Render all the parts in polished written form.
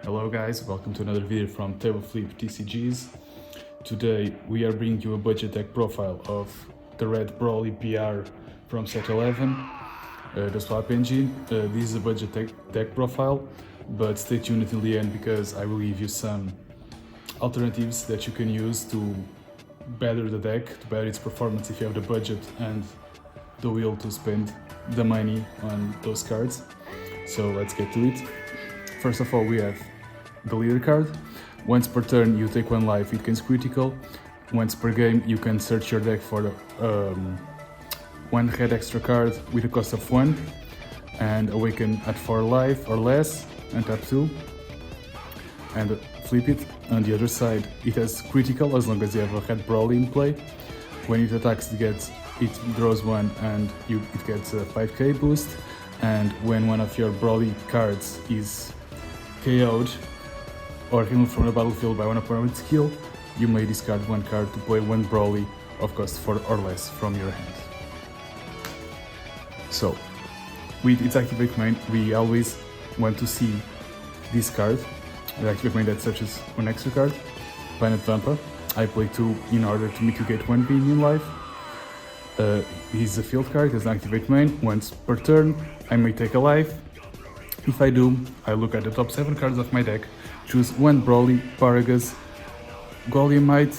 Hello guys, welcome to another video from Table Flip TCGs. Today we are bringing you a budget deck profile of the Red Broly BR from set 11, the swap engine. This is a budget deck profile, but stay tuned until the end because I will give you some alternatives that you can use to better the deck, to better its performance if you have the budget and the will to spend the money on those cards. So let's get to it. First of all, we have the leader card. Once per turn you take 1 life, it gains critical. Once per game you can search your deck for 1 head extra card with a cost of 1 and awaken at 4 life or less and tap 2 and flip it. On the other side it has critical as long as you have a head Broly in play. When it attacks it draws 1 and it gets a 5k boost, and when one of your Broly cards is KO'd or removed from the battlefield by one opponent with skill, you may discard 1 card to play 1 Broly of cost 4 or less from your hand. So, with its activate main, we always want to see this card, the activate main that searches 1 extra card, Planet Vampa. I play 2 in order to mitigate 1 being in life. He's a field card, has an activate main. Once per turn, I may take a life. If I do, I look at the top 7 cards of my deck, choose 1 Broly, Paragus, Goliathite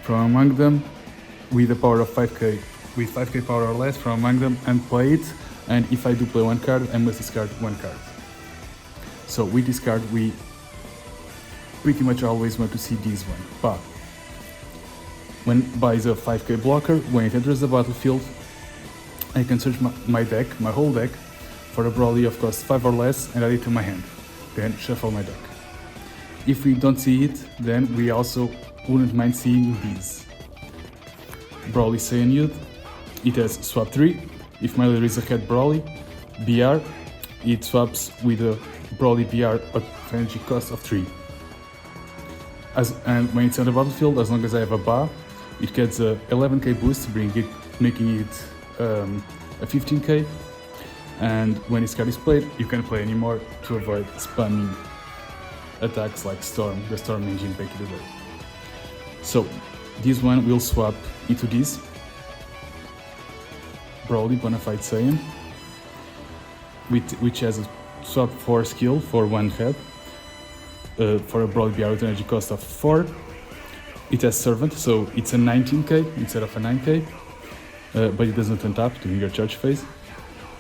from among them with a power of 5k, with 5k power or less from among them, and play it. And if I do play 1 card, I must discard 1 card. So with this card, we pretty much always want to see this one, Ba. When Ba is a 5k blocker, when it enters the battlefield, I can search my deck, my whole deck, for a Broly of cost 5 or less and add it to my hand, then shuffle my deck. If we don't see it, then we also wouldn't mind seeing these. Broly Saiyan Youth, it has swap 3. If my leader is a head Broly BR, it swaps with a Broly BR at energy cost of 3. And when it's on the battlefield, as long as I have a Ba, it gets a 11k boost, making it a 15k. And when this card is played, you can play anymore to avoid spamming attacks like Storm, the Storm engine back in the day. So this one will swap into this Broly Bonafide Saiyan, which has a swap 4 skill for 1 head, for a Broly BR with energy cost of 4. It has Servant, so it's a 19k instead of a 9k, but it doesn't untap during your charge phase.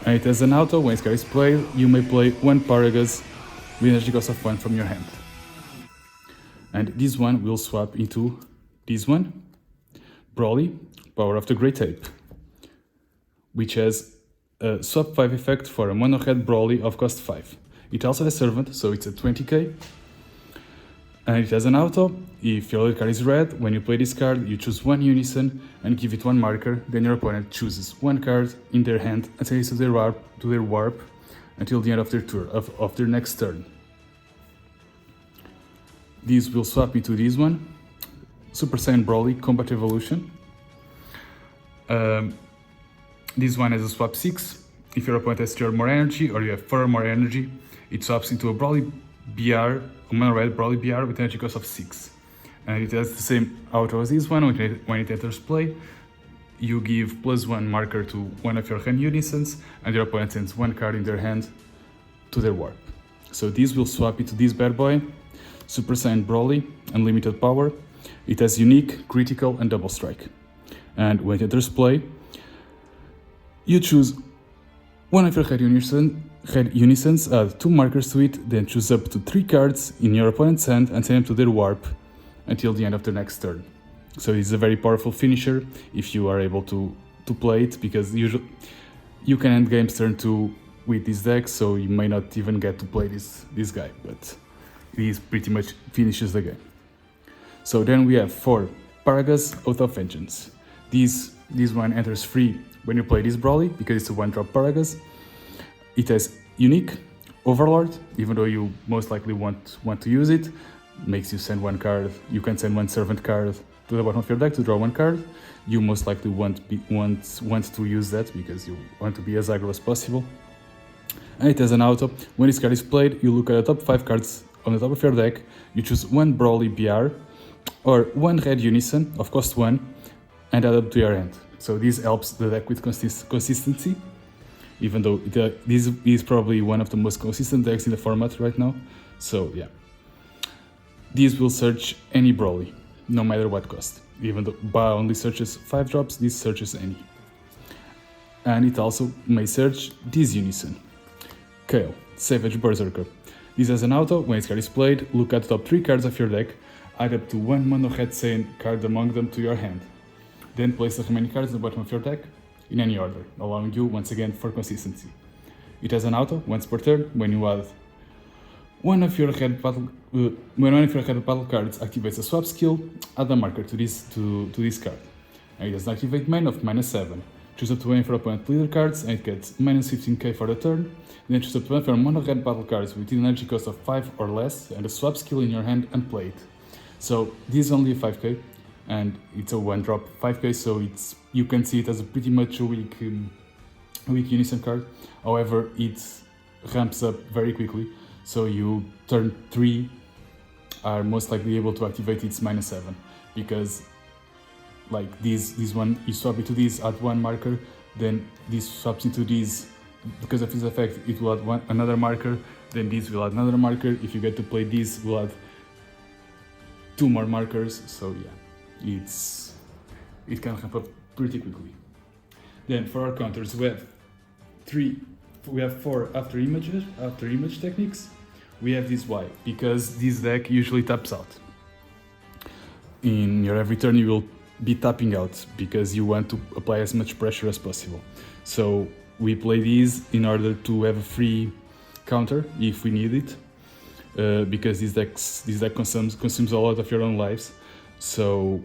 And it has an auto. When this card is played, you may play 1 Paragus with energy cost of 1 from your hand. And this one will swap into this one, Broly, Power of the Great Ape, which has a swap 5 effect for a mono head Broly of cost 5. It also has Servant, so it's a 20k. And it has an auto. If your lead card is red, when you play this card, you choose 1 Unison and give it 1 marker, then your opponent chooses 1 card in their hand and sends it to their warp until the end of their turn, of their next turn. These will swap into this one, Super Saiyan Broly Combat Evolution. This one has a swap 6. If your opponent has 3 or more energy, or you have 4 or more energy, it swaps into a Broly BR, a mono red Broly BR with energy cost of 6. And it has the same auto as this one. When it enters play, you give +1 marker to one of your hand unisons, and your opponent sends 1 card in their hand to their warp. So this will swap into this bad boy, Super Saiyan Broly, Unlimited Power. It has unique, critical, and double strike. And when it enters play, you choose one of your head unisons, add 2 markers to it, then choose up to 3 cards in your opponent's hand and send them to their warp until the end of the next turn. So it's a very powerful finisher if you are able to play it, because usually you can end games turn 2 with this deck, so you may not even get to play this guy, but he pretty much finishes the game. So then we have 4 Paragus Oath of Vengeance. This one enters free when you play this Broly, because it's a 1-drop Paragus. It has unique Overlord, even though you most likely want to use it. Makes you send 1 card. You can send 1 Servant card to the bottom of your deck to draw 1 card. You most likely want to use that because you want to be as aggro as possible. And it has an auto. When this card is played, you look at the top 5 cards on the top of your deck, you choose one Broly BR or one red Unison of cost 1 and add up to your hand. So this helps the deck with consistency, even though this is probably one of the most consistent decks in the format right now. So yeah, this will search any Broly, no matter what cost. Even though Ba only searches 5 drops, this searches any. And it also may search this Unison. Kale, Savage Berserker. This has an auto. When its card is played, look at the top 3 cards of your deck, add up to one Mono Red Saiyan card among them to your hand. Then place the remaining cards at the bottom of your deck in any order, allowing you once again for consistency. It has an auto. Once per turn, when you add one of your red battle cards activates a swap skill, add a marker to this card. And it has an activate main of -7. Choose up to one of your opponent leader cards and it gets -15k for the turn. Then choose up to one of your mono red battle cards with an energy cost of 5 or less and a swap skill in your hand and play it. So this is only a 5k and it's a 1-drop 5k, so you can see it as a pretty much a weak Unison card. However, it ramps up very quickly, so you turn 3 are most likely able to activate its -7, because like this one, you swap it to this, add one marker, then this swaps into this. Because of this effect, it will add another marker, then this will add another marker. If you get to play this, will add 2 more markers. So yeah, it can ramp up pretty quickly. Then for our counters, we have 4 after image techniques. We have this Y, because this deck usually taps out. In your every turn you will be tapping out because you want to apply as much pressure as possible. So we play these in order to have a free counter if we need it, because this deck consumes a lot of your own lives. So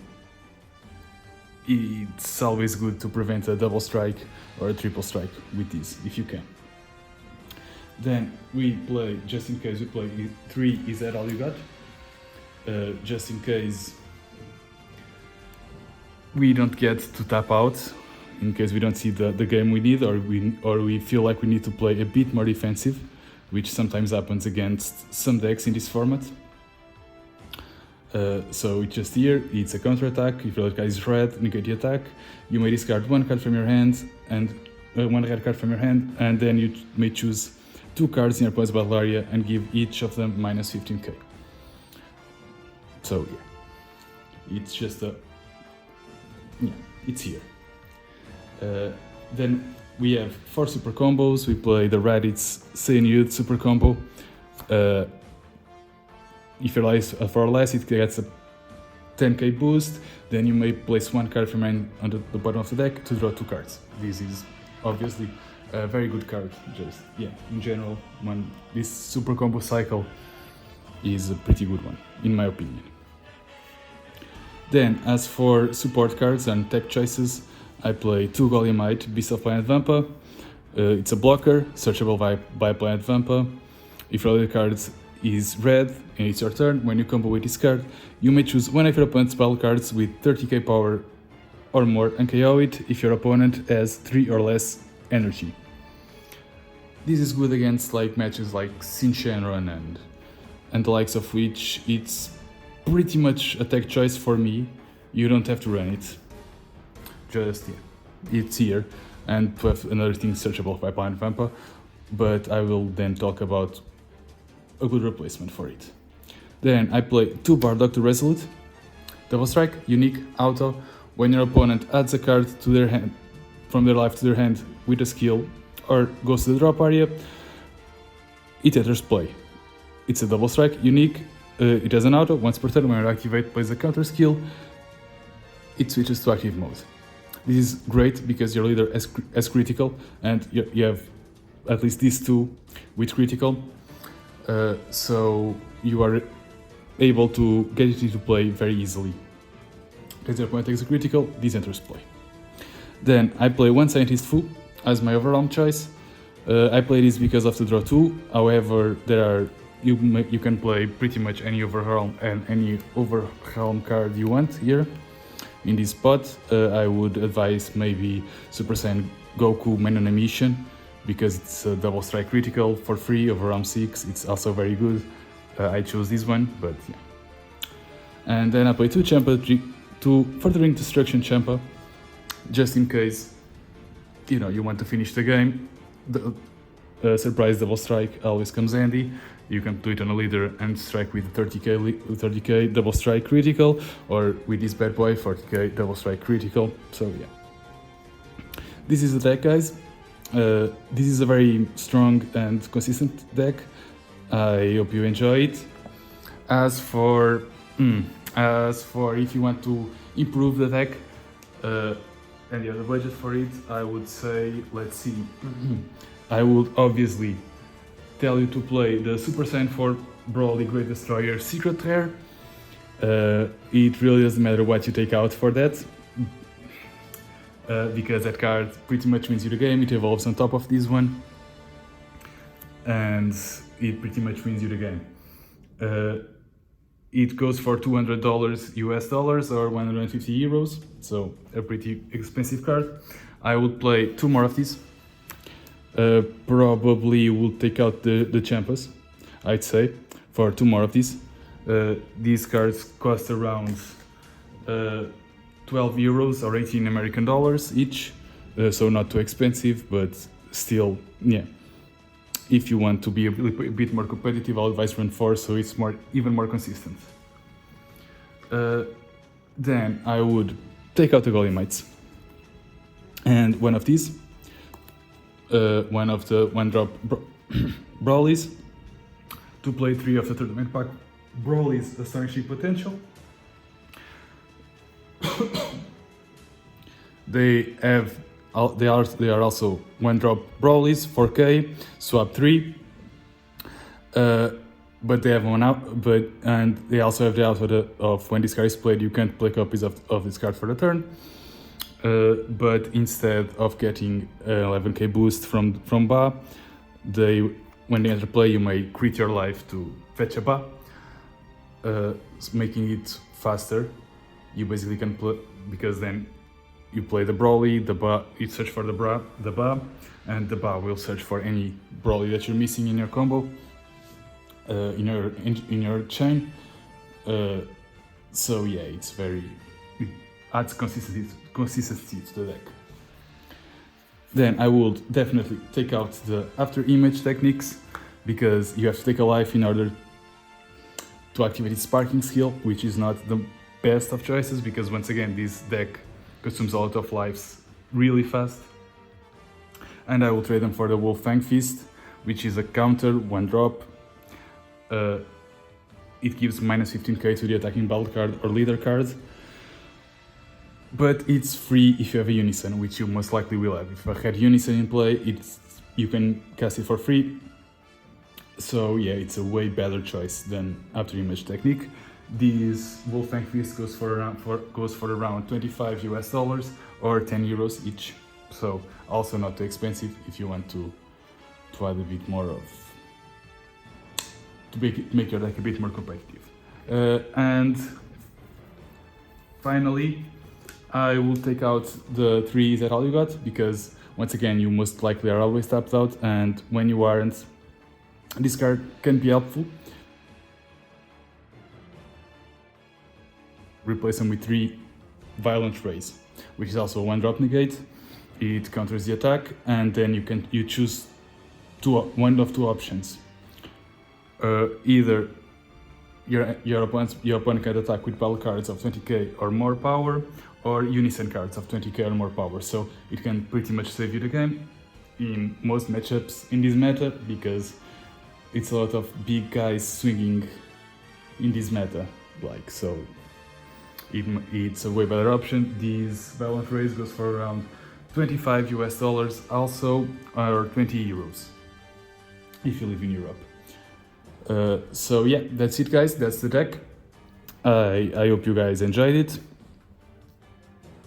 it's always good to prevent a double strike or a triple strike with this if you can. Then we play, just in case, we play 3 Is That All You Got? Just in case we don't get to tap out, in case we don't see the game we need, or we feel like we need to play a bit more defensive, which sometimes happens against some decks in this format. So it's just here, it's a counter attack. If your other guy is red, negate the attack. You may discard 1 card from your hand and 1 red card from your hand, and then you may choose 2 cards in your opponent's battle area and give each of them -15k. So yeah, it's just it's here. Then we have 4 super combos. We play the Raditz Saiyan Youth super combo. If you realize for less, it gets a 10k boost. Then you may place 1 card from your hand on the bottom of the deck to draw 2 cards. This is obviously a very good card. Just in general, this super combo cycle is a pretty good one, in my opinion. Then, as for support cards and tech choices, I play 2 Goliathite, Beast of Planet Vampa. It's a blocker, searchable by Planet Vampa. If your other card is red and it's your turn, when you combo with this card, you may choose one of your opponent's battle cards with 30k power or more and KO it if your opponent has 3 or less energy. This is good against like matches like Sin Shenron and the likes of which it's pretty much a tech choice for me. You don't have to run it. Just it's here, and to have another thing searchable by Planet Vampa, but I will then talk about a good replacement for it. Then I play 2 Bardock to Resolute. Double strike, unique, auto. When your opponent adds a card to their hand, from their life to their hand with a skill, or goes to the drop area, it enters play. It's a double strike, unique. It has an auto. Once per turn, when you activate, plays a counter skill, it switches to active mode. This is great because your leader has critical, and you have at least these 2 with critical. So you are able to get it into play very easily. Because your opponent takes a critical, this enters play. Then I play 1 Scientist Fu as my overwhelm choice. I play this because of the draw 2. However, you can play pretty much any overwhelm card you want here. In this spot, I would advise maybe Super Saiyan Goku main on a mission, because it's a double strike critical for free over round 6. It's also very good. I chose this one, but yeah. And then I play 2 Champa, 2 Furthering Destruction Champa, just in case, you know, you want to finish the game. The surprise double strike always comes handy. You can do it on a leader and strike with 30k double strike critical, or with this bad boy 40k double strike critical. So yeah, this is the deck, guys. This is a very strong and consistent deck. I hope you enjoy it. As for if you want to improve the deck and you have the budget for it, I would say, let's see. I would obviously tell you to play the Super Saiyan 4 Broly Great Destroyer Secret Rare. It really doesn't matter what you take out for that, because that card pretty much wins you the game. It evolves on top of this one, and it pretty much wins you the game. It goes for $200 US dollars or 150 euros, so a pretty expensive card. I would play 2 more of these. Probably will take out the Champas, I'd say, for 2 more of these. These cards cost around 12 euros or 18 American dollars each, so not too expensive, but still, yeah. If you want to be a bit more competitive, I'll advise run 4, so it's even more consistent. Then I would take out the Golemites, and one of these, one of the 1-drop Brolys, to play 3 of the tournament pack Broly's Astonishing Potential. They are also 1-drop Brolys, 4k, swap 3, but they have one out. And they also have the output of when this card is played, you can't play copies of this card for the turn. But instead of getting 11k boost from Ba, when they enter play, you may crit your life to fetch a Ba, making it faster. You basically can play, because then you play the Broly, the Ba, you search for the Ba, and the Ba will search for any Broly that you're missing in your combo, in your chain. So yeah, it adds consistency to the deck. Then I would definitely take out the after image techniques, because you have to take a life in order to activate its sparking skill, which is not the best of choices, because once again this deck consumes a lot of lives really fast. And I will trade them for the Wolf Fang Fist, which is a counter 1-drop. It gives minus 15k to the attacking battle card or leader card, but it's free if you have a Unison, which you most likely will have. If I had Unison in play, you can cast it for free. So yeah, it's a way better choice than after image technique. This Wolf Fang Fist goes for around 25 US dollars or 10 euros each. So also not too expensive if you want to add a bit more of, to make your deck a bit more competitive. And finally, I will take out the 3 that all you got, because once again you most likely are always tapped out, and when you aren't, this card can be helpful. Replace them with 3 Violent Rays, which is also a 1-drop negate. It counters the attack, and then you choose one of 2 options. Either your opponent can attack with battle cards of 20k or more power, or Unison cards of 20k or more power. So it can pretty much save you the game in most matchups in this meta, because it's a lot of big guys swinging in this meta. So it's a way better option. These Violent Rays goes for around 25 US dollars also, or 20 euros if you live in Europe. So yeah, that's it, guys. That's the deck. I hope you guys enjoyed it,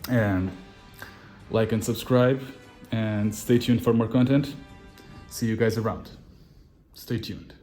and like and subscribe, and stay tuned for more content. See you guys around. Stay tuned.